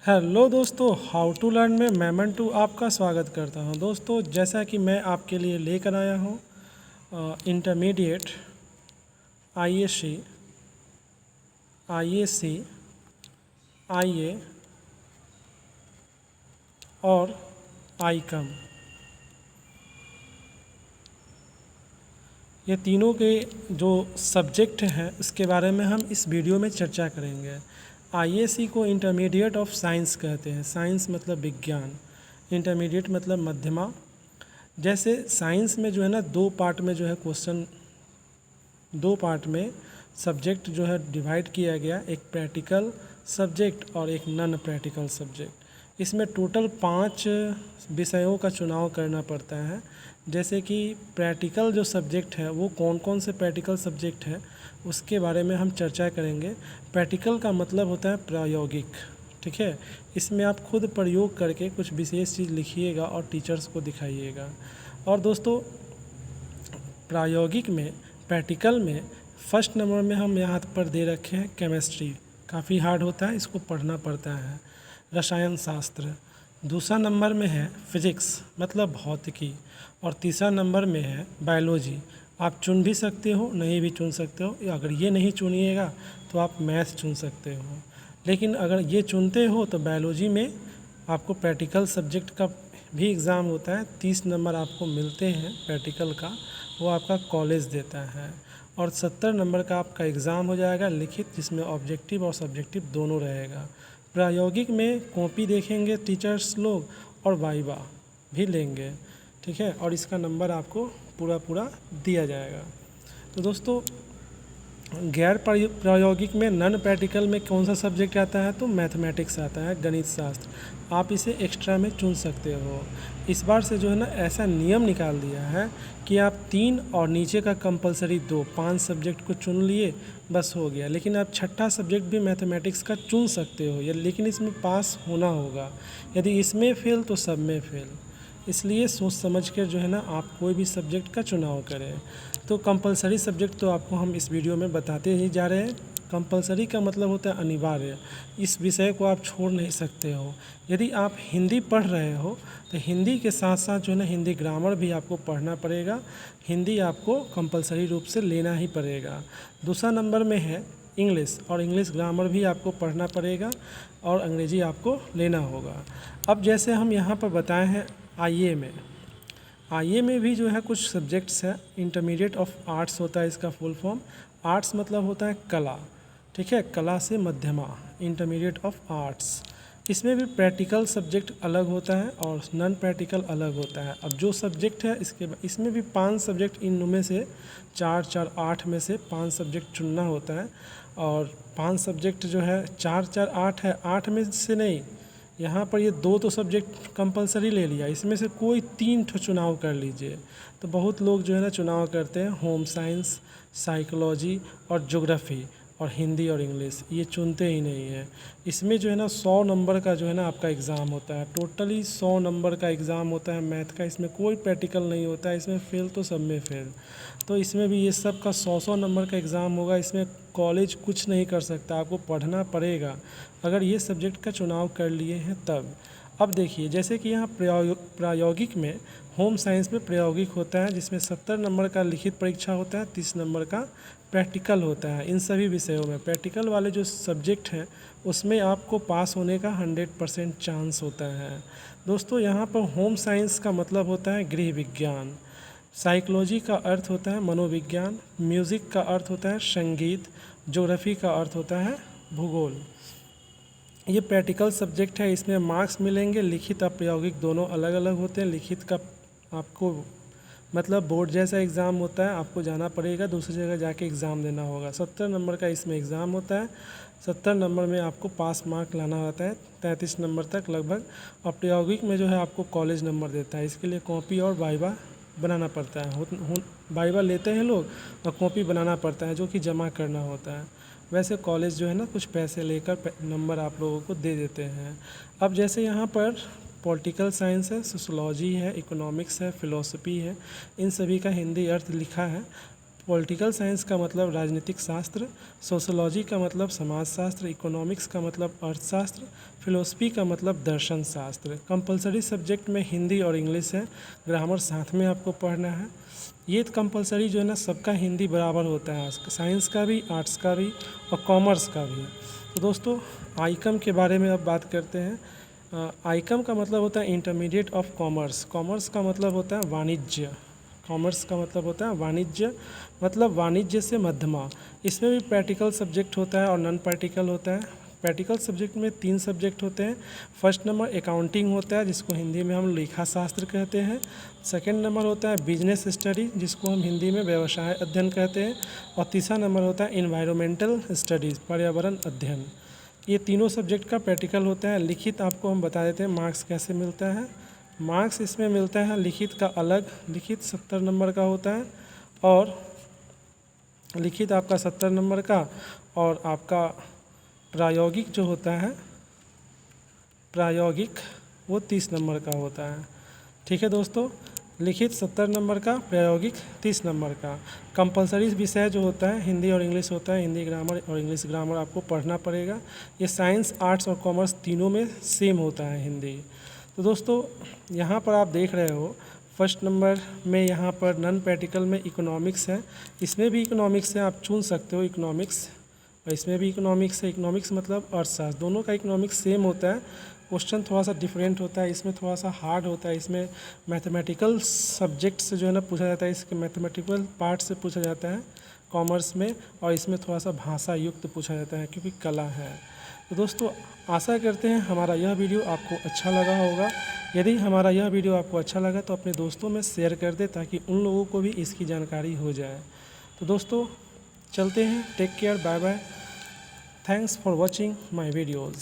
Hello दोस्तों, how to learn में मैं मंटू आपका स्वागत करता हूं। दोस्तों, जैसा कि मैं आपके लिए लेकर आया हूं इंटरमीडिएट आईएससी, आईएससी, आईए और आईकम, ये तीनों के जो सब्जेक्ट हैं उसके बारे में हम इस वीडियो में चर्चा करेंगे। आईएससी को इंटरमीडिएट ऑफ साइंस कहते हैं। साइंस मतलब विज्ञान, इंटरमीडिएट मतलब मध्यमा। जैसे साइंस में जो है ना, दो पार्ट में जो है क्वेश्चन, दो पार्ट में सब्जेक्ट जो है डिवाइड किया गया, एक प्रैक्टिकल सब्जेक्ट और एक नॉन प्रैक्टिकल सब्जेक्ट। इसमें टोटल 5 विषयों का चुनाव करना पड़ता है। जैसे कि प्रैक्टिकल जो सब्जेक्ट है वो कौन कौन से प्रैक्टिकल सब्जेक्ट है उसके बारे में हम चर्चा करेंगे। प्रैक्टिकल का मतलब होता है प्रायोगिक, ठीक है। इसमें आप खुद प्रयोग करके कुछ विशेष चीज़ लिखिएगा और टीचर्स को दिखाइएगा। और दोस्तों, प्रायोगिक में, प्रैक्टिकल में फर्स्ट नंबर में हम यहाँ पर दे रखे हैं केमिस्ट्री, काफ़ी हार्ड होता है, इसको पढ़ना पड़ता है। रसायन शास्त्र दूसरा नंबर में है, फिजिक्स मतलब भौतिकी, और तीसरा नंबर में है बायोलॉजी। आप चुन भी सकते हो, नहीं भी चुन सकते हो। अगर ये नहीं चुनिएगा तो आप मैथ चुन सकते हो, लेकिन अगर ये चुनते हो तो बायोलॉजी में आपको प्रैक्टिकल सब्जेक्ट का भी एग्ज़ाम होता है। 30 नंबर आपको मिलते हैं प्रैक्टिकल का, वो आपका कॉलेज देता है। और 70 नंबर का आपका एग्ज़ाम हो जाएगा लिखित, जिसमें ऑब्जेक्टिव और सब्जेक्टिव दोनों रहेगा। प्रायोगिक में कॉपी देखेंगे टीचर्स लोग और वाइवा भी लेंगे, ठीक है। और इसका नंबर आपको पूरा दिया जाएगा। तो दोस्तों, गैर प्रायोगिक में, नॉन प्रैक्टिकल में कौन सा सब्जेक्ट आता है? तो मैथमेटिक्स आता है, गणित शास्त्र। आप इसे एक्स्ट्रा में चुन सकते हो। इस बार से जो है ना, ऐसा नियम निकाल दिया है कि आप 3 और नीचे का कंपलसरी 2, 5 सब्जेक्ट को चुन लिए, बस हो गया। लेकिन आप छठा सब्जेक्ट भी मैथमेटिक्स का चुन सकते हो, लेकिन इसमें पास होना होगा। यदि इसमें फेल तो सब में फेल। इसलिए सोच समझ कर जो है ना, आप कोई भी सब्जेक्ट का चुनाव करें। तो कंपलसरी सब्जेक्ट तो आपको हम इस वीडियो में बताते ही जा रहे हैं। कंपलसरी का मतलब होता है अनिवार्य, इस विषय को आप छोड़ नहीं सकते हो। यदि आप हिंदी पढ़ रहे हो तो हिंदी के साथ साथ जो है ना, हिंदी ग्रामर भी आपको पढ़ना पड़ेगा। हिंदी आपको कंपलसरी रूप से लेना ही पड़ेगा। दूसरा नंबर में है इंग्लिश, और इंग्लिश ग्रामर भी आपको पढ़ना पड़ेगा, और अंग्रेजी आपको लेना होगा। अब जैसे हम यहाँ पर बताए हैं आईए में भी जो है कुछ सब्जेक्ट्स हैं। इंटरमीडिएट ऑफ आर्ट्स होता है इसका फुल फॉर्म। आर्ट्स मतलब होता है कला, ठीक है, कला से मध्यमा, इंटरमीडिएट ऑफ आर्ट्स। इसमें भी प्रैक्टिकल सब्जेक्ट अलग होता है और नॉन प्रैक्टिकल अलग होता है। अब जो सब्जेक्ट है इसमें भी 5 सब्जेक्ट, इनमें से 4 8 में से 5 सब्जेक्ट चुनना होता है। और 5 सब्जेक्ट जो है 4 4 8 है, 8 में से नहीं, यहाँ पर ये 2 तो सब्जेक्ट कंपलसरी ले लिया, इसमें से कोई 3 ठो चुनाव कर लीजिए। तो बहुत लोग जो है ना चुनाव करते हैं होम साइंस, साइकोलॉजी और ज्योग्राफी, और हिंदी और इंग्लिश, ये चुनते ही नहीं है। इसमें जो है ना 100 नंबर का जो है ना आपका एग्ज़ाम होता है, टोटली 100 नंबर का एग्ज़ाम होता है मैथ का। इसमें कोई प्रैक्टिकल नहीं होता है, इसमें फेल तो सब में फेल। तो इसमें भी ये सब का 100 नंबर का एग्ज़ाम होगा। इसमें कॉलेज कुछ नहीं कर सकता, आपको पढ़ना पड़ेगा अगर ये सब्जेक्ट का चुनाव कर लिए हैं तब। अब देखिए, जैसे कि यहाँ प्रायोगिक में, होम साइंस में प्रायोगिक होता है, जिसमें 70 नंबर का लिखित परीक्षा होता है, 30 नंबर का प्रैक्टिकल होता है। इन सभी विषयों में प्रैक्टिकल वाले जो सब्जेक्ट हैं उसमें आपको पास होने का 100% चांस होता है। दोस्तों, यहाँ पर होम साइंस का मतलब होता है गृह विज्ञान, साइकोलॉजी का अर्थ होता है मनोविज्ञान, म्यूज़िक का अर्थ होता है संगीत, ज्योग्राफी का अर्थ होता है भूगोल। ये प्रैक्टिकल सब्जेक्ट है, इसमें मार्क्स मिलेंगे। लिखित और प्रायोगिक दोनों अलग अलग होते हैं। लिखित का आपको मतलब बोर्ड जैसा एग्ज़ाम होता है, आपको जाना पड़ेगा, दूसरी जगह जाके एग्ज़ाम देना होगा। 70 नंबर का इसमें एग्ज़ाम होता है। 70 नंबर में आपको पास मार्क लाना होता है, 33 नंबर तक लगभग। और प्रायोगिक में जो है आपको कॉलेज नंबर देता है, इसके लिए कॉपी और वाइवा बनाना पड़ता है। वाइवा लेते हैं लोग और कॉपी बनाना पड़ता है, जो कि जमा करना होता है। वैसे कॉलेज जो है ना कुछ पैसे लेकर नंबर आप लोगों को दे देते हैं। अब जैसे यहाँ पर पॉलिटिकल साइंस है, सोशोलॉजी है, इकोनॉमिक्स है, फ़िलोसफी है, इन सभी का हिंदी अर्थ लिखा है। पॉलिटिकल साइंस का मतलब राजनीतिक शास्त्र, सोशोलॉजी का मतलब समाजशास्त्र, इकोनॉमिक्स का मतलब अर्थशास्त्र, फिलोसफी का मतलब दर्शन शास्त्र। कंपलसरी सब्जेक्ट में हिंदी और इंग्लिश है, ग्रामर साथ में आपको पढ़ना है। ये कंपलसरी जो है ना सबका हिंदी बराबर होता है, साइंस का भी, आर्ट्स का भी और कॉमर्स का भी। तो दोस्तों आइकम के बारे में अब बात करते हैं। आइकम का मतलब होता है इंटरमीडिएट ऑफ कॉमर्स। कॉमर्स का मतलब होता है वाणिज्य। कॉमर्स का मतलब होता है वाणिज्य, मतलब वाणिज्य से मध्यमा। इसमें भी प्रैक्टिकल सब्जेक्ट होता है और नॉन प्रैक्टिकल होता है। प्रैक्टिकल सब्जेक्ट में 3 सब्जेक्ट होते हैं। फर्स्ट नंबर अकाउंटिंग होता है, जिसको हिंदी में हम लेखा शास्त्र कहते हैं। सेकंड नंबर होता है बिजनेस स्टडी, जिसको हम हिंदी में व्यवसाय अध्ययन कहते हैं। और तीसरा नंबर होता है इन्वायरमेंटल स्टडीज़, पर्यावरण अध्ययन। ये तीनों सब्जेक्ट का प्रैक्टिकल होता है। लिखित आपको हम बता देते हैं मार्क्स कैसे मिलता है। मार्क्स इसमें मिलता है लिखित का अलग, लिखित 70 नंबर का होता है, और लिखित आपका 70 नंबर का, और आपका प्रायोगिक जो होता है, प्रायोगिक वो 30 नंबर का होता है। ठीक है दोस्तों, लिखित 70 नंबर का, प्रायोगिक 30 नंबर का। कंपलसरी विषय जो होता है हिंदी और इंग्लिश होता है, हिंदी ग्रामर और इंग्लिश ग्रामर आपको पढ़ना पड़ेगा। ये साइंस, आर्ट्स और कॉमर्स तीनों में सेम होता है हिंदी। तो दोस्तों यहाँ पर आप देख रहे हो फर्स्ट नंबर में यहाँ पर नॉन प्रैक्टिकल में इकोनॉमिक्स है। इसमें भी इकोनॉमिक्स है, आप चुन सकते हो इकोनॉमिक्स, और इसमें भी इकोनॉमिक्स है। इकोनॉमिक्स मतलब अर्थशास्त्र, दोनों का इकोनॉमिक्स सेम होता है। क्वेश्चन थोड़ा सा डिफरेंट होता है, इसमें थोड़ा सा हार्ड होता है। इसमें मैथमेटिकल सब्जेक्ट से जो है ना पूछा जाता है, इसके मैथमेटिकल पार्ट से पूछा जाता है कॉमर्स में, और इसमें थोड़ा सा भाषा युक्त पूछा जाता है क्योंकि कला है। तो दोस्तों आशा करते हैं हमारा यह वीडियो आपको अच्छा लगा होगा। यदि हमारा यह वीडियो आपको अच्छा लगा तो अपने दोस्तों में शेयर कर दें, ताकि उन लोगों को भी इसकी जानकारी हो जाए। तो दोस्तों चलते हैं, take care, bye bye, thanks for watching my videos.